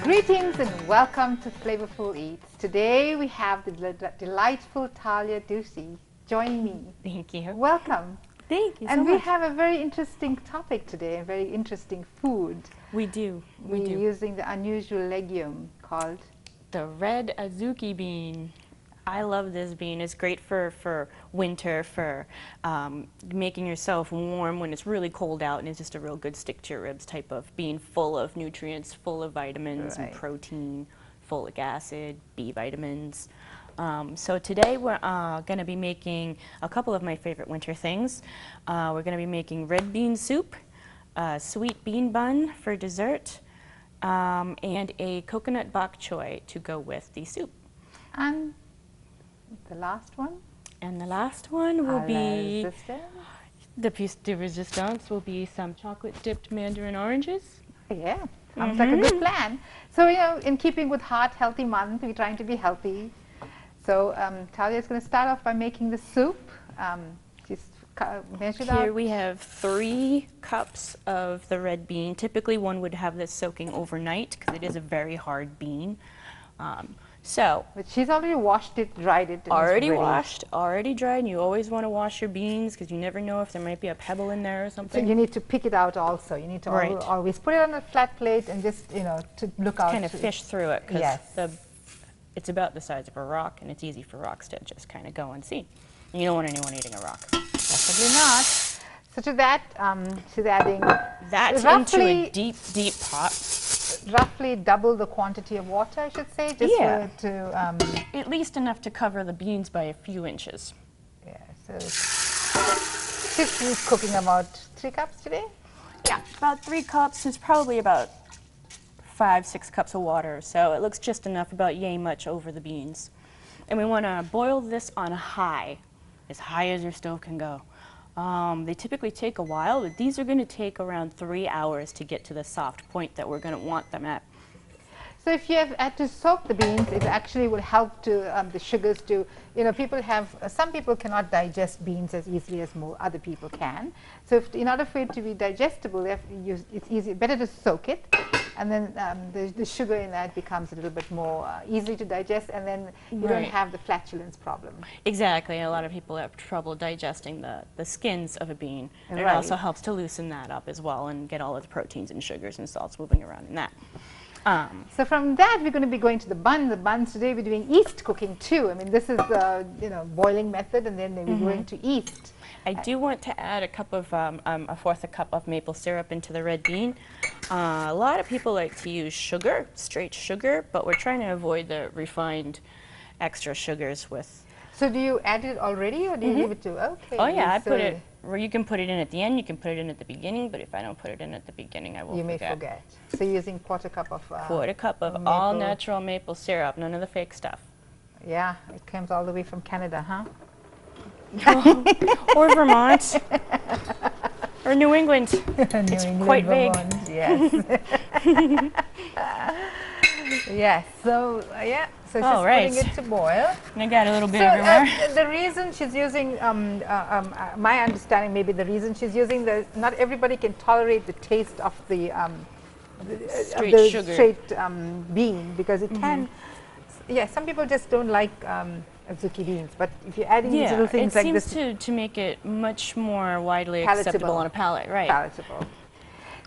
Greetings and welcome to Flavourful Eats. Today we have the delightful Talia Duci joining me. Thank you. Welcome. Thank you so and much. we have a very interesting topic today, a very interesting food. We do. We're using the unusual legume called the red Adzuki bean. I love this bean. It's great for winter, for making yourself warm when it's really cold out, and it's just a real good stick to your ribs type of bean, full of nutrients, full of vitamins and protein, folic acid, B vitamins. So today we're going to be making a couple of my favorite winter things. We're going to be making red bean soup, sweet bean bun for dessert, and a coconut bok choy to go with the soup. And the last one? And the last one will be the piece de resistance will be some chocolate dipped mandarin oranges. Yeah, sounds like a good plan. So, you know, in keeping with Heart Healthy Month, we're trying to be healthy. So Talia is going to start off by making the soup. Just measure that. Here we have 3 cups of the red bean. Typically one would have this soaking overnight because it is a very hard bean. But she's already washed it, dried it. Already washed, already dried. And you always want to wash your beans because you never know if there might be a pebble in there or something. So you need to pick it out also. You need to always put it on a flat plate and just, you know, to look out. Kind of fish through it because it's about the size of a rock and it's easy for rocks to just kind of go unseen. And you don't want anyone eating a rock. Definitely not. So to that, she's adding that into a deep, deep pot. Roughly double the quantity of water, I should say, just at least enough to cover the beans by a few inches. Yeah, so she's cooking about 3 cups today? Yeah, about 3 cups. It's probably about 5-6 cups of water, so it looks just enough, about yay much over the beans. And we want to boil this on high, as high as your stove can go. They typically take a while, but these are going to take around 3 hours to get to the soft point that we're going to want them at. So if you have had to soak the beans, it actually will help to the sugars to, you know, people have, some people cannot digest beans as easily as other people can. So if, in order for it to be digestible, it's better to soak it, and then the sugar in that becomes a little bit more easy to digest, and then you don't have the flatulence problem. Exactly. A lot of people have trouble digesting the skins of a bean. And it also helps to loosen that up as well and get all of the proteins and sugars and salts moving around in that. So from that, we're going to be going to the bun. The buns today, we're doing yeast cooking too. I mean, this is the boiling method, and then we're going to yeast. I do want to add a cup of a fourth a cup of maple syrup into the red bean. A lot of people like to use sugar, straight sugar, but we're trying to avoid the refined extra sugars with. So do you add it already, or do you leave it to? Okay. Oh yeah, I put it. You can put it in at the end. You can put it in at the beginning. But if I don't put it in at the beginning, I will forget. You may forget. So you're using quarter cup of all natural maple syrup, none of the fake stuff. Yeah, it comes all the way from Canada, huh? Or Vermont, or New England. It's quite big. Yes. Yes. So So she's putting it to boil. And I got a little bit everywhere. The reason she's using, my understanding, maybe the reason she's using not everybody can tolerate the taste of the straight bean, because it can. Yeah, some people just don't like Adzuki beans, but if you're adding these little things like this, it seems to make it much more widely acceptable on a palate, right? Palatable.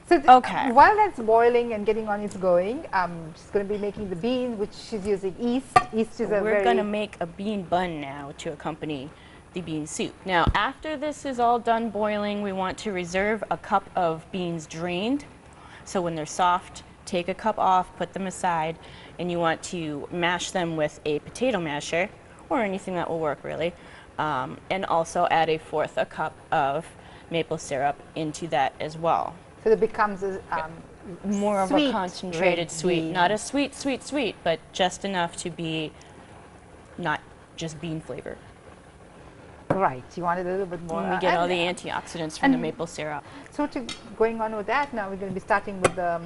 So while that's boiling and getting on its going, she's going to be making the beans, which she's using yeast. Yeast is We're going to make a bean bun now to accompany the bean soup. Now, after this is all done boiling, we want to reserve a cup of beans drained. So when they're soft, take a cup off, put them aside, and you want to mash them with a potato masher, or anything that will work really, and also add a fourth a cup of maple syrup into that as well. So it becomes a more of a concentrated sweet, not a sweet, but just enough to be not just bean flavor. Right, you want it a little bit more. And we get all the antioxidants from the maple syrup. So going on with that now, we're going to be starting with the.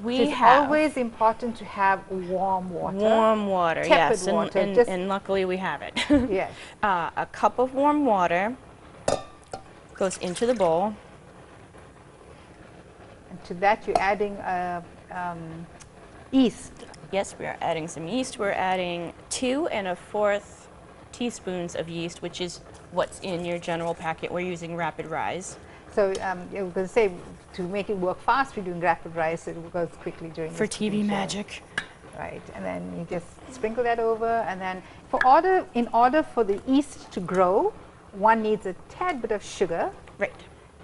It's always important to have warm water. Warm water, yes, water. And luckily we have it. Yes. A cup of warm water goes into the bowl. And to that you're adding Yeast. Yes, we are adding some yeast. We're adding 2 1/4 teaspoons of yeast, which is what's in your general packet. We're using rapid rise. So I was going to say, to make it work fast, we're doing rapid rise, so it goes quickly during For this TV cooking show. magic. Right, and then you just sprinkle that over, and then in order for the yeast to grow, one needs a tad bit of sugar Right.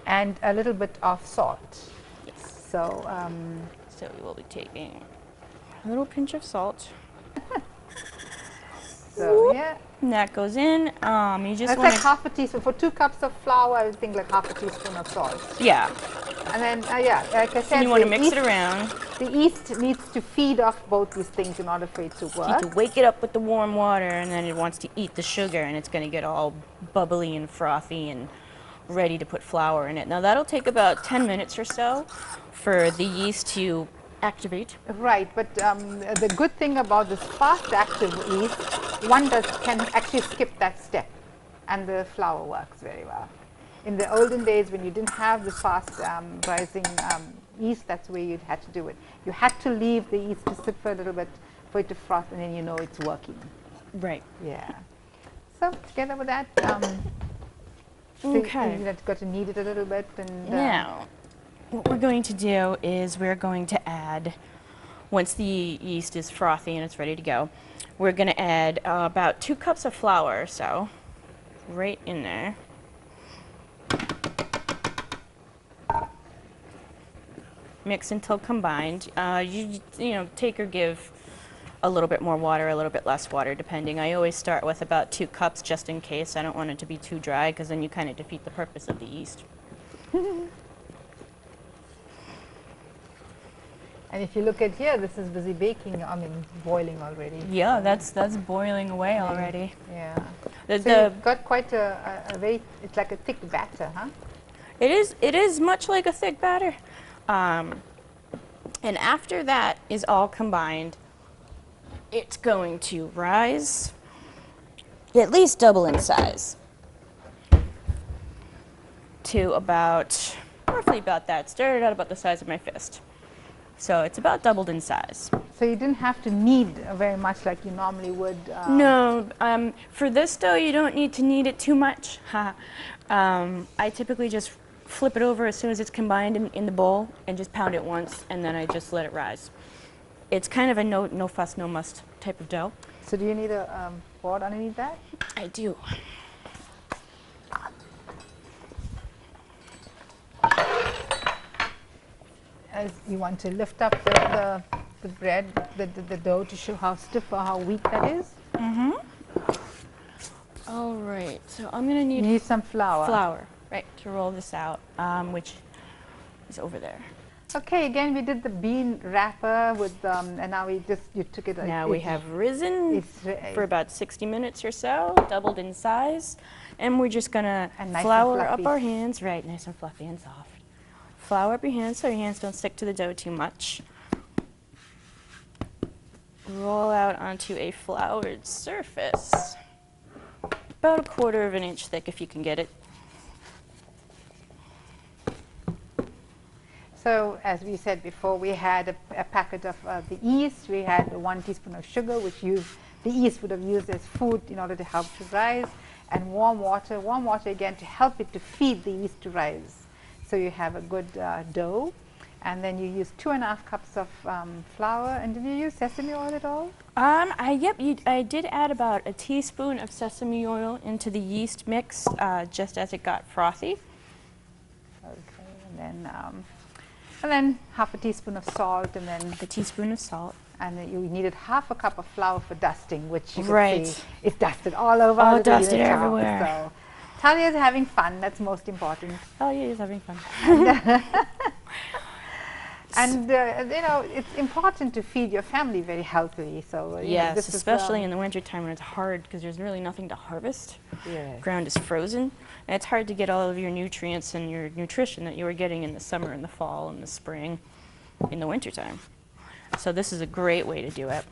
and a little bit of salt. Yes. So So we will be taking a little pinch of salt. yeah, And that goes in. You just that's want like half a teaspoon. For 2 cups of flour, I would think like half a teaspoon of salt. Yeah. And then, yeah, like I said, And you want to the mix yeast, it around. The yeast needs to feed off both these things in order for it to You work. need to wake it up with the warm water, and then it wants to eat the sugar, and it's going to get all bubbly and frothy and ready to put flour in it. Now that'll take about 10 minutes or so for the yeast to activate. Right, but the good thing about this fast active yeast, one can actually skip that step, and the flour works very well. In the olden days, when you didn't have the fast rising yeast, that's where you'd had to do it. You had to leave the yeast to sit for a little bit for it to froth, and then you know it's working. Right. Yeah. So together with that, Okay. you've got to knead it a little bit, and Now, what we're going to do is we're going to add, once the yeast is frothy and it's ready to go, we're going to add about 2 cups of flour or so right in there. Mix until combined. You know, take or give a little bit more water, a little bit less water, depending. I always start with about 2 cups just in case. I don't want it to be too dry, because then you kind of defeat the purpose of the yeast. And if you look at here, this is busy baking. I mean, boiling already. Yeah, that's boiling away already. Yeah. The, So you've got quite a very, it's like a thick batter, huh? it is much like a thick batter. And after that is all combined, it's going to rise at least double in size to about, roughly about that. Started out about the size of my fist. So it's about doubled in size. So you didn't have to knead very much like you normally would. No, for this dough you don't need to knead it too much. I typically just flip it over as soon as it's combined in the bowl and just pound it once, and then I just let it rise. It's kind of a no fuss, no must type of dough. So do you need a board underneath that? I do. As you want to lift up the bread, the dough to show how stiff or how weak that is. Mm-hmm. All right, so I'm gonna You need need some flour. flour, right, to roll this out, which is over there. Okay, again we did the bean wrapper with, and now you took it. Now we have risen for about 60 minutes or so, doubled in size, and we're just gonna And flour nice and up fluffy. our hands, right, nice and fluffy and soft. Flour up your hands so your hands don't stick to the dough too much. Roll out onto a floured surface, about 1/4 of an inch thick if you can get it. So as we said before, we had a packet of the yeast. We had 1 teaspoon of sugar, which the yeast would have used as food in order to help to rise, and warm water. Warm water again to help it to feed the yeast to rise. So you have a good dough, and then you use 2 1/2 cups of flour. And did you use sesame oil at all? I did add about a teaspoon of sesame oil into the yeast mix just as it got frothy. Okay, and then half a teaspoon of salt, and then A teaspoon of salt. and then you needed half a cup of flour for dusting, which you can Right. see is dusted all over. All our little dusted unit now. everywhere. So Talia's having fun. That's most important. Oh, yeah, he's having fun. And you know, it's important to feed your family very healthily. So you know, Yes, this is, especially in the wintertime when it's hard because there's really nothing to harvest. yes. Ground is frozen, and it's hard to get all of your nutrients and your nutrition that you were getting in the summer and the fall and the spring in the wintertime. So this is a great way to do it.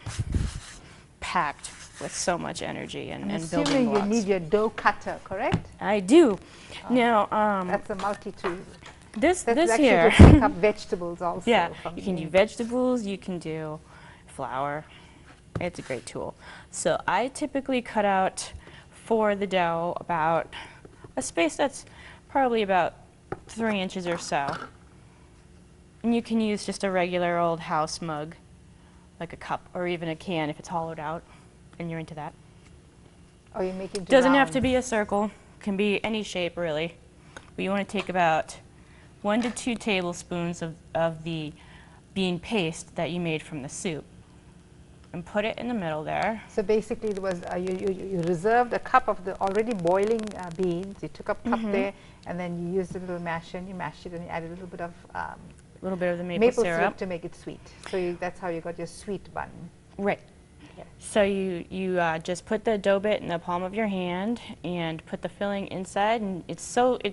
Packed with so much energy and building Assuming you blocks. need your dough cutter, correct? I do. Now, That's a multi-tool. this That's actually here. to pick up vegetables also. Yeah, from you can the- do vegetables, you can do flour. It's a great tool. So I typically cut out for the dough about a space that's probably about 3 inches or so. And you can use just a regular old house mug, like a cup or even a can if it's hollowed out and you're into that. Oh, you make it Doesn't have to be a circle, can be any shape really. But you want to take about 1 to 2 tablespoons of the bean paste that you made from the soup and put it in the middle there. So basically it was, you reserved a cup of the already boiling beans, you took up a cup there, and then you used a little masher and you mashed it and you added a little bit of the maple syrup to make it sweet. So that's how you got your sweet bun. Right. Yeah. So you just put the dough bit in the palm of your hand and put the filling inside, and it's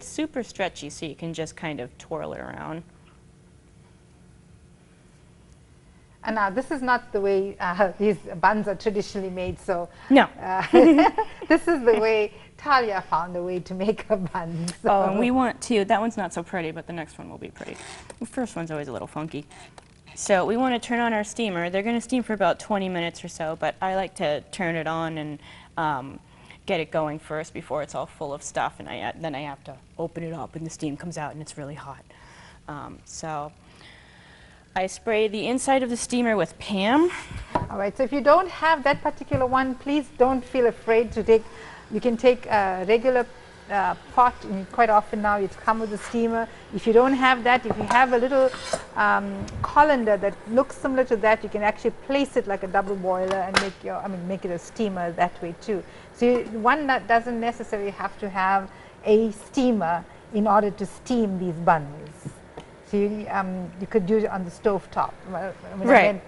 super stretchy, so you can just kind of twirl it around. And now this is not the way these buns are traditionally made, so No. this is the way Talia found a way to make a bun. So. Oh, and we want to, that one's not so pretty, but the next one will be pretty. The first one's always a little funky. So we want to turn on our steamer. They're going to steam for about 20 minutes or so, but I like to turn it on and get it going first before it's all full of stuff, and then I have to open it up and the steam comes out and it's really hot. So I spray the inside of the steamer with Pam. All right, so if you don't have that particular one, please don't feel afraid to take, you can take a regular pot, and quite often now it's come with a steamer. If you don't have that, if you have a little colander that looks similar to that, you can actually place it like a double boiler and make it a steamer that way too. So one that doesn't necessarily have to have a steamer in order to steam these buns. So you could do it on the stove top. Right.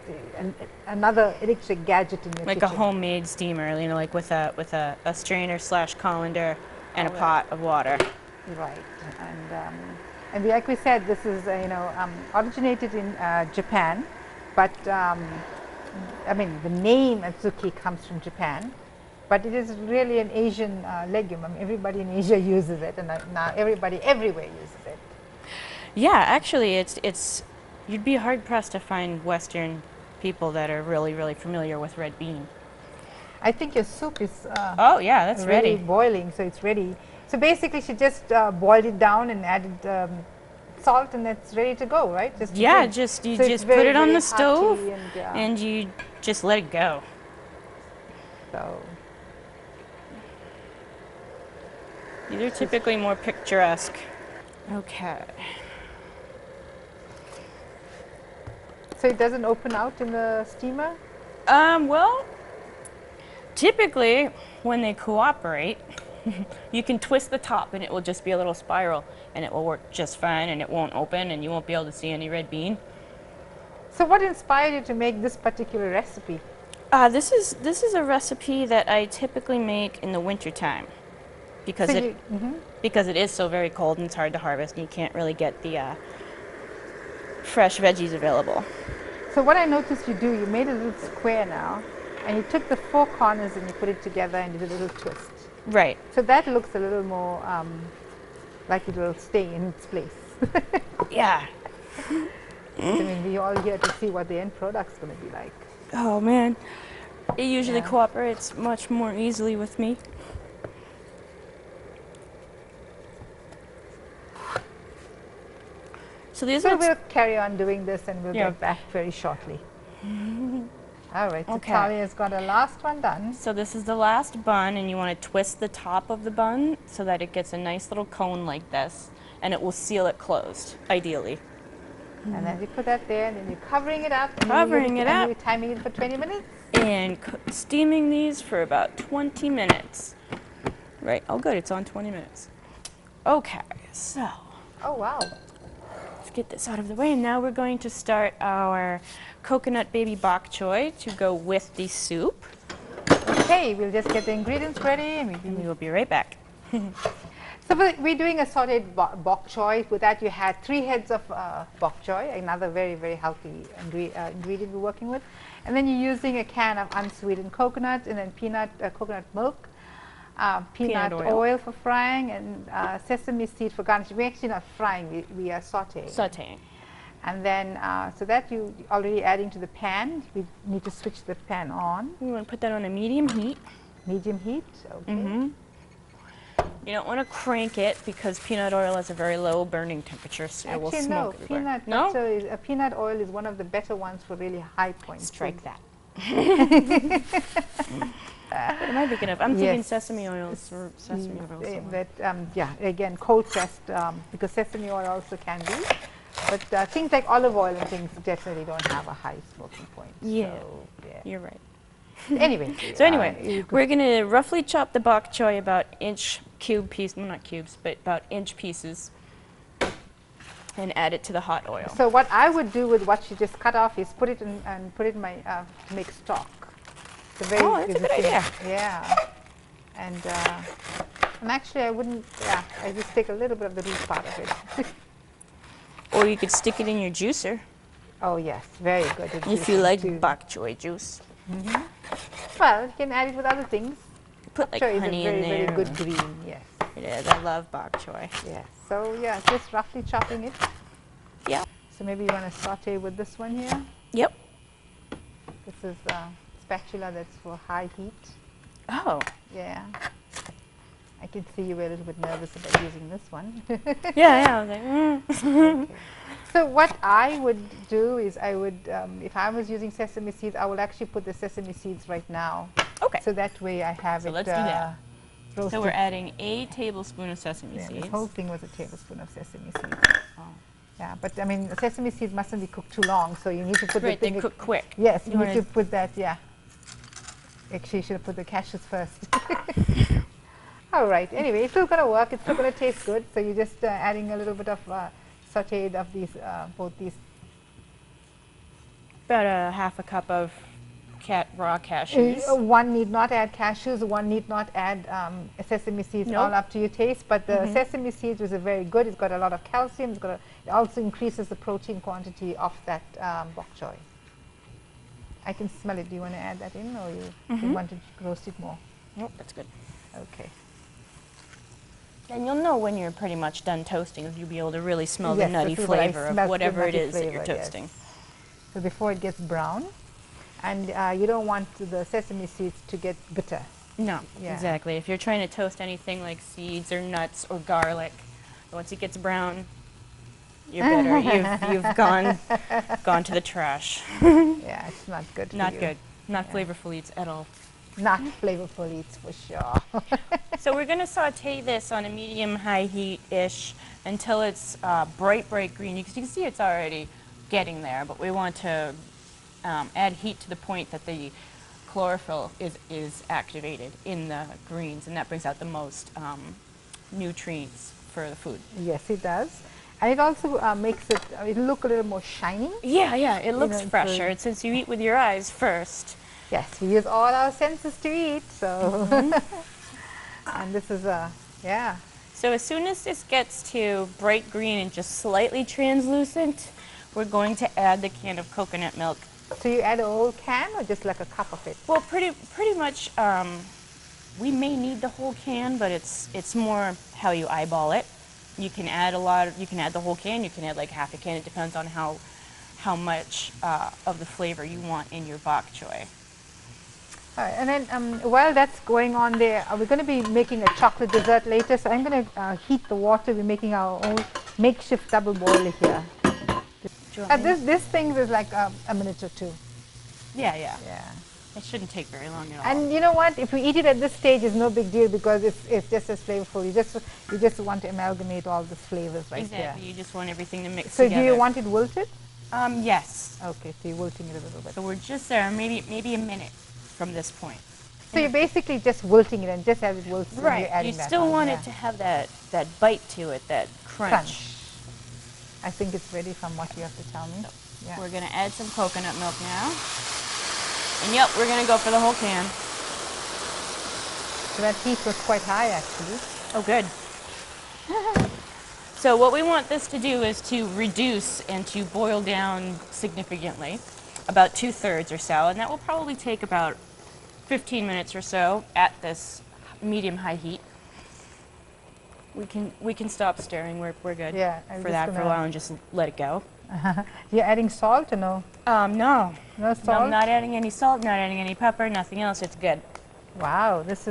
Another electric gadget in your like kitchen. a homemade steamer, you know, like with a strainer / colander and a pot of water. Right, and like we said, this is originated in Japan, but I mean the name Adzuki comes from Japan, but it is really an Asian legume. I mean, everybody in Asia uses it, and now everybody everywhere uses it. Yeah, actually, it's you'd be hard pressed to find Western people that are really familiar with red bean. I think your soup is oh yeah, that's ready. Boiling, so it's ready. So basically, she just boiled it down and added salt, and it's ready to go, right? Just you just put it on the stove and you just let it go. So these are typically more picturesque. Okay. So it doesn't open out in the steamer? Well, typically when they cooperate, you can twist the top and it will just be a little spiral and it will work just fine and it won't open and you won't be able to see any red bean. So what inspired you to make this particular recipe? This is a recipe that I typically make in the wintertime because because it is so very cold and it's hard to harvest and you can't really get the fresh veggies available. So what I noticed you do, you made a little square now, and you took the 4 corners and you put it together and did a little twist. Right. So that looks a little more like it will stay in its place. Yeah. I mean, we're all here to see what the end product's going to be like. Oh man, it usually cooperates much more easily with me. So we'll carry on doing this and we'll get back very shortly. All right, so Talia's got a last one done. So this is the last bun, and you want to twist the top of the bun so that it gets a nice little cone like this, and it will seal it closed, ideally. And then you put that there, and then you're covering it up. And you're timing it for 20 minutes? And steaming these for about 20 minutes. Right, oh good, it's on 20 minutes. Okay, so. Oh wow. Let's get this out of the way, and now we're going to start our coconut baby bok choy to go with the soup. Okay, we'll just get the ingredients ready and we will be right back. So we're doing a sauteed bok choy. With that you had 3 heads of bok choy, another very healthy ingredient we're working with. And then you're using a can of unsweetened coconut, and then coconut milk, peanut oil for frying, and sesame seed for garnish. We're actually not frying, we are sauteing. And then, so that you already adding to the pan. We need to switch the pan on. You want to put that on a medium heat. Medium heat, okay. You don't want to crank it because peanut oil has a very low burning temperature, so it will Actually, smoke no. everywhere. Peanut butter is, peanut oil is one of the better ones for really high points. Strike that. It might be good enough. I'm thinking Yes. sesame oils or sesame oil. That, yeah, again, cold pressed, because sesame oil also can be. But things like olive oil and things definitely don't have a high smoking point. Yeah, So, yeah. you're right. Anyway. So anyway, we're going to roughly chop the bok choy about inch cube piece, well, not cubes, but about inch pieces, and add it to the hot oil. So what I would do with what you just cut off is put it in and put it in my to make stock. It's a very Oh, that's a good idea. Yeah, and actually I wouldn't. Yeah, I just take a little bit of the root part of it. Or you could stick it in your juicer Oh yes, very good. if you like bok choy juice. Well, you can add it with other things. Put like Choy is a honey very, in there. very good green. Yes. It is. I love bok choy. Yes. So yeah, just roughly chopping it. Yeah. So maybe you want to saute with this one here. Yep. This is a spatula that's for high heat. Oh. Yeah. I can see you were a little bit nervous about using this one. Yeah. I was like, Okay. So what I would do is I would, if I was using sesame seeds, I will actually put the sesame seeds right now. Okay. So that way I have So it let's do that. roasted. So we're adding a tablespoon of sesame Yeah, seeds. this whole thing was a tablespoon of sesame seeds. Oh. Yeah, but I mean, sesame seeds mustn't be cooked too long, so you need to put Right, the they thing. cook quick. Yes, You you need wanna- to put that. Yeah. Actually, you should have put the cashews first. All right. Anyway, it's still gonna work. It's still gonna taste good. So you're just adding a little bit of sautéed of these, both these. About a half a cup of raw cashews. One need not add cashews. One need not add sesame seeds. Nope. All up to your taste. But the sesame seeds was very good. It's got a lot of calcium. It also increases the protein quantity of that bok choy. I can smell it. Do you want to add that in, or you want to roast it more? Nope, that's good. Okay. And you'll know when you're pretty much done toasting. You'll be able to really smell the Yes, nutty this is what I flavor smell, of the whatever it nutty is that you're flavor, yes. toasting. So before it gets brown, and you don't want the sesame seeds to get bitter. No, Yeah. exactly. If you're trying to toast anything like seeds or nuts or garlic, once it gets brown, you're better. You've gone to the trash. Yeah, it's not good. Not for you. good. Not flavorful eats at all. Not flavorful eats for sure. So we're going to saute this on a medium-high heat-ish until it's bright green. You can see it's already getting there, but we want to add heat to the point that the chlorophyll is activated in the greens, and that brings out the most nutrients for the food. Yes, it does. And it also makes it, it'll look a little more shiny. Yeah, it looks know, so- fresher. And since you eat with your eyes first. Yes, we use all our senses to eat, so. And this is yeah. So as soon as this gets to bright green and just slightly translucent, we're going to add the can of coconut milk. So you add a whole can or just like a cup of it? Well, pretty much, we may need the whole can, but it's more how you eyeball it. You can add you can add the whole can, you can add like half a can. It depends on how much of the flavor you want in your bok choy. All right, and then while that's going on there, we're going to be making a chocolate dessert later. So I'm going to heat the water. We're making our own makeshift double boiler here. This thing is like a minute or two. Yeah. Yeah. It shouldn't take very long at all. And you know what? If we eat it at this stage, it's no big deal because it's just as flavorful. You just want to amalgamate all the flavors right there. Exactly. You just want everything to mix So together. do you want it wilted? Yes. Okay, so you're wilting it a little bit. So we're just there, maybe a minute from this point. So you're basically just wilting it and just as it wilts, then Right. you're adding You that still on, want yeah. it to have that bite to it, that crunch. I think it's ready from what you have to tell me. Yeah. We're going to add some coconut milk now. And yep, we're going to go for the whole can. So that heat was quite high actually. Oh, good. So what we want this to do is to reduce and to boil down significantly, about 2/3 or so, and that will probably take about 15 minutes or so at this medium-high heat. We can stop stirring. We're good Yeah, I'm for just that for a gonna- while and just let it go. You're adding salt or no? No. No No, salt? I'm not adding any salt, not adding any pepper, nothing else. It's good. Wow, this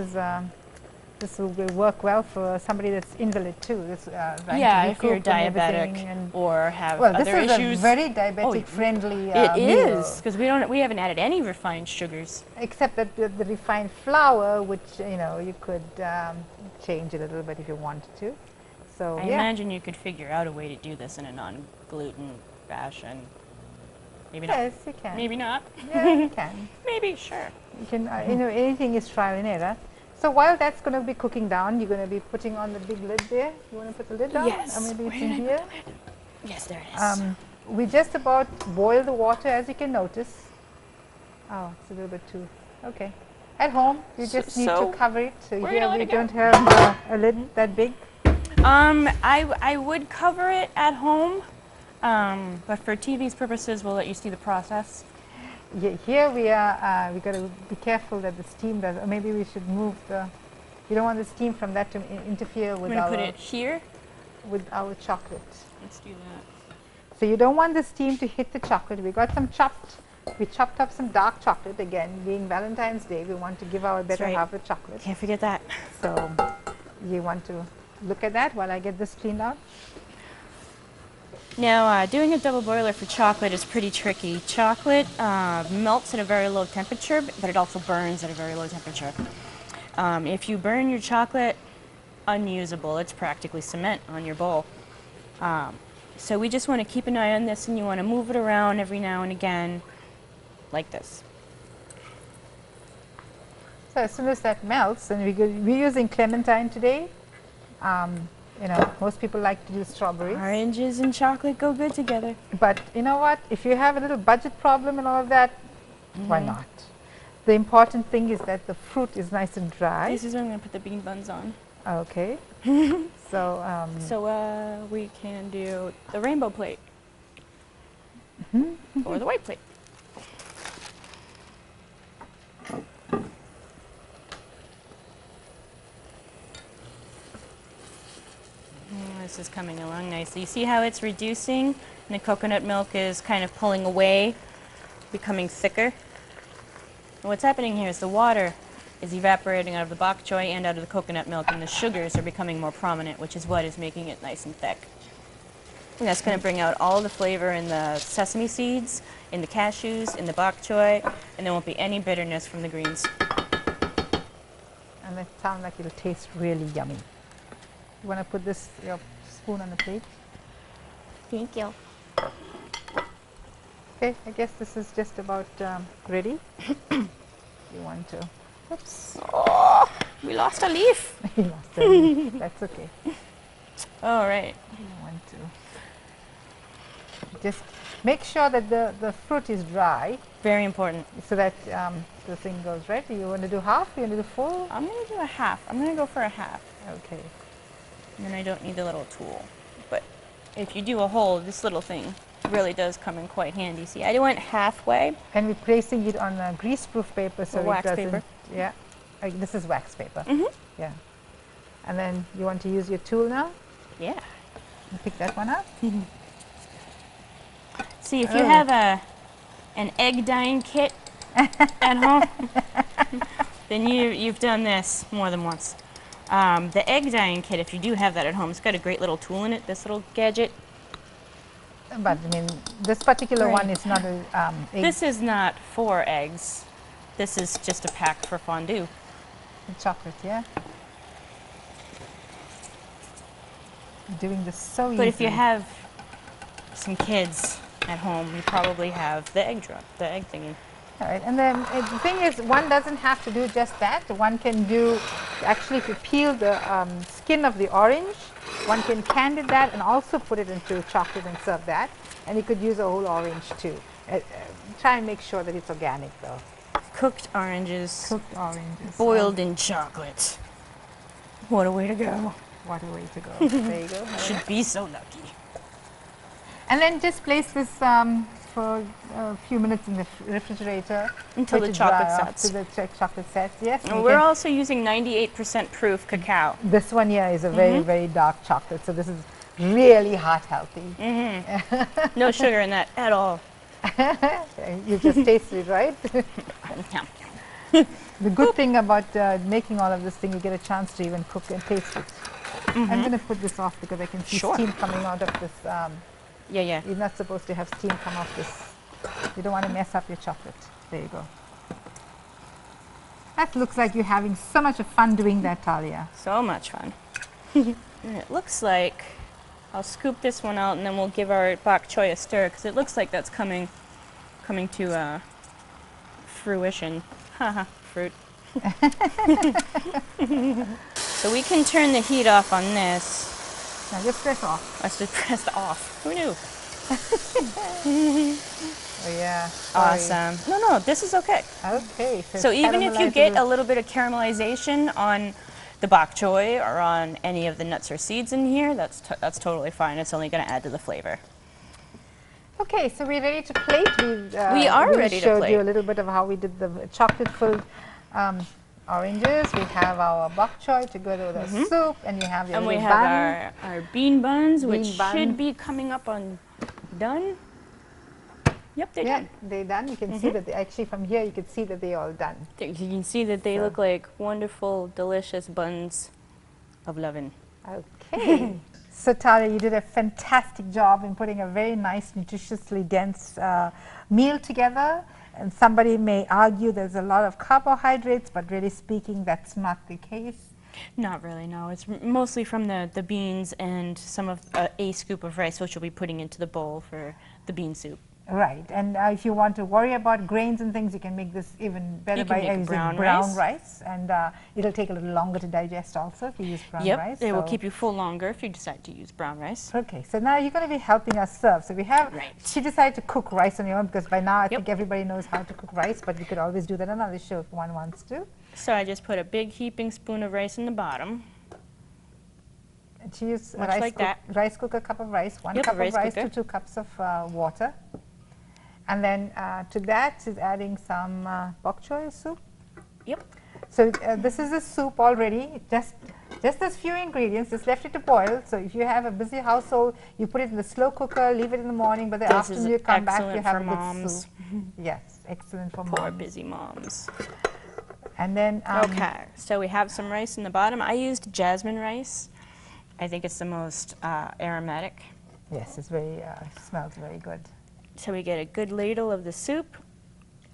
will work well for somebody that's invalid too. This, Yeah, if you're diabetic or have well, other this is issues. a very diabetic-friendly It meal. is, because we haven't added any refined sugars. Except that the refined flour, which you could change a little bit if you wanted to. So I imagine you could figure out a way to do this in a non-gluten fashion. Maybe not. Yes, you can. Maybe not. Yeah, you can. Maybe, sure. You can. Anything is trial and error. So while that's going to be cooking down, you're going to be putting on the big lid there. You want to put the lid down? Yes. Or maybe it's Where in did I here. put the lid? Yes, there it is. We just about boil the water, as you can notice. Oh, it's a little bit too. Okay. At home, you just need to cover it. So here we don't have a lid that big. I would cover it at home, but for TV's purposes, we'll let you see the process. Yeah, here we are. We got to be careful that the steam does. Or maybe we should move the. You don't want the steam from that to interfere with I'm gonna put it here. With our chocolate. Let's do that. So you don't want the steam to hit the chocolate. We got some chopped. We chopped up some dark chocolate. Again, being Valentine's Day, we want to give our better half a chocolate. Can't forget that. So you want to look at that while I get this cleaned out. Now, doing a double boiler for chocolate is pretty tricky. Chocolate melts at a very low temperature, but it also burns at a very low temperature. If you burn your chocolate, unusable. It's practically cement on your bowl. So we just want to keep an eye on this, and you want to move it around every now and again, like this. So as soon as that melts, and we're using clementine today. Most people like to use strawberries. Oranges and chocolate go good together. But you know what? If you have a little budget problem and all of that, why not? The important thing is that the fruit is nice and dry. This is where I'm going to put the bean buns on. Okay. So we can do the rainbow plate or the white plate. This is coming along nicely. You see how it's reducing and the coconut milk is kind of pulling away, becoming thicker. And what's happening here is the water is evaporating out of the bok choy and out of the coconut milk, and the sugars are becoming more prominent, which is what is making it nice and thick. And that's going to bring out all the flavor in the sesame seeds, in the cashews, in the bok choy, and there won't be any bitterness from the greens. And it sounds like it'll taste really yummy. You want to put your spoon on the plate? Thank you. Okay, I guess this is just about ready. You want to? Oops. Oh, we lost a leaf. You lost a leaf. That's okay. All right. You want to just make sure that the fruit is dry. Very important. So that the thing goes right. You want to do half? You want to do full? I'm going to do a half. I'm going to go for a half. Okay. And then I don't need the little tool. But if you do a whole, this little thing really does come in quite handy. See, I went halfway. And we're placing it on a greaseproof paper so wax it doesn't. paper. Yeah. This is wax paper. Mm-hmm. Yeah. And then you want to use your tool now? Yeah. And pick that one up. See, if you have an egg dyeing kit at home, then you've done this more than once. The egg dyeing kit, if you do have that at home, it's got a great little tool in it, this little gadget. But I mean, this particular one is not a egg. This is not for eggs. This is just a pack for fondue. Chocolate, yeah. You're doing this so easy. But if you have some kids at home, you probably have the egg drop, the egg thingy. All right, and then the thing is, one doesn't have to do just that. One can do, actually, if you peel the skin of the orange, one can candy that and also put it into chocolate and serve that. And you could use a whole orange too. Try and make sure that it's organic though. Cooked oranges. Cooked oranges. Boiled in chocolate. What a way to go. What a way to go. There you go. Should be so lucky. And then just place this for a few minutes in the refrigerator until the chocolate sets. Until the chocolate sets, yes. And we're also using 98% proof cacao. This one here is a very, very dark chocolate. So this is really heart healthy. No sugar in that at all. You just tasted it, right? Yeah. The good thing about making all of this thing, you get a chance to even cook and taste it. I'm going to put this off because I can see Sure. steam coming out of this. Yeah. You're not supposed to have steam come off this. You don't want to mess up your chocolate. There you go. That looks like you're having so much of fun doing that, Talia. So much fun. And it looks like I'll scoop this one out and then we'll give our bok choy a stir because it looks like that's coming to fruition. Haha, fruit. So we can turn the heat off on this. Now just press off. Let's just press off. Who knew? Oh yeah. Sorry. Awesome. No, this is okay. Okay. So even if you get a little bit of caramelization on the bok choy or on any of the nuts or seeds in here, that's totally fine. It's only going to add to the flavor. Okay, so we're ready to plate. We are ready to showed plate. you a little bit of how we did the chocolate-filled oranges. We have our bok choy to go with the soup, and you have your And little we bun. have our bean buns, which bun. should be coming up on done. Yep, they're Yeah, done. they're done. You can see that actually from here you can see that they're all done. You can see that they look like wonderful, delicious buns of lovin'. Okay. So Talia, you did a fantastic job in putting a very nice, nutritiously dense meal together. And somebody may argue there's a lot of carbohydrates, but really speaking, that's not the case. Not really, no. It's mostly from the beans and some of a scoop of rice, which we'll be putting into the bowl for the bean soup. Right, and if you want to worry about grains and things, you can make this even better by using brown rice, and it'll take a little longer to digest also if you use brown rice. It will keep you full longer if you decide to use brown rice. Okay, so now you're going to be helping us serve. So we have, she decided to cook rice on your own because by now I think everybody knows how to cook rice, but we could always do that on another show if one wants to. So I just put a big heaping spoon of rice in the bottom. And she used a rice cooker, cup of rice, one cup of rice to 2 cups of water. And then to that, she's adding some bok choy soup. Yep. So this is a soup already. Just those few ingredients. Just left it to boil. So if you have a busy household, you put it in the slow cooker, leave it in the morning, but the afternoon you come back, you have a good soup. Yes, excellent for moms. Poor busy moms. And then okay, so we have some rice in the bottom. I used jasmine rice. I think it's the most aromatic. Yes, it's very smells very good. So we get a good ladle of the soup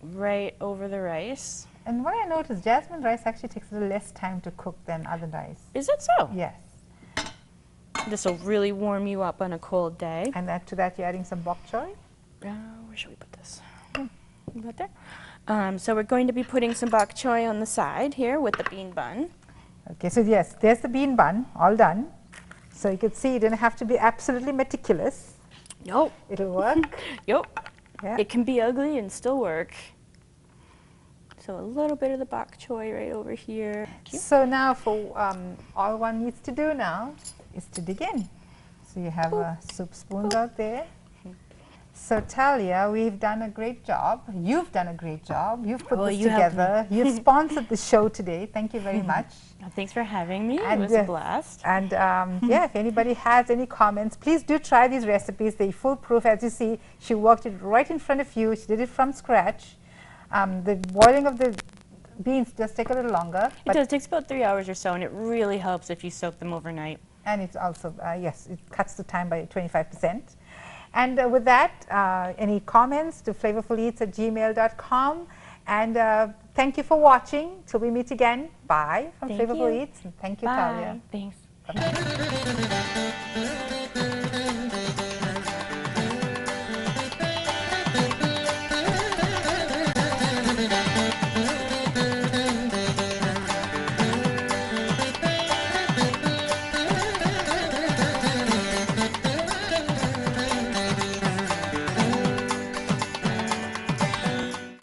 right over the rice. And what I noticed, jasmine rice actually takes a little less time to cook than other rice. Is that so? Yes. This will really warm you up on a cold day. And to that you're adding some bok choy. Where should we put this? Right there. So we're going to be putting some bok choy on the side here with the bean bun. Okay, so yes, there's the bean bun, all done. So you can see you don't have to be absolutely meticulous. Nope. It'll work. Yep. Yeah. It can be ugly and still work. So a little bit of the bok choy right over here. So now for all one needs to do now is to dig in. So you have soup spoons out there. So Talia, we've done a great job. You've done a great job. You've put this together. You've sponsored the show today. Thank you very much. Thanks for having me. It was a blast. And yeah, if anybody has any comments, please do try these recipes. They're foolproof. As you see, she worked it right in front of you. She did it from scratch. The boiling of the beans does take a little longer. It does. It takes about 3 hours or so, and it really helps if you soak them overnight. And it's also, yes, it cuts the time by 25%. And with that, any comments to flavorfuleats@gmail.com. And thank you for watching. Till we meet again. Bye from Flavorful Eats. And thank you, Talia. Thanks. Bye-bye.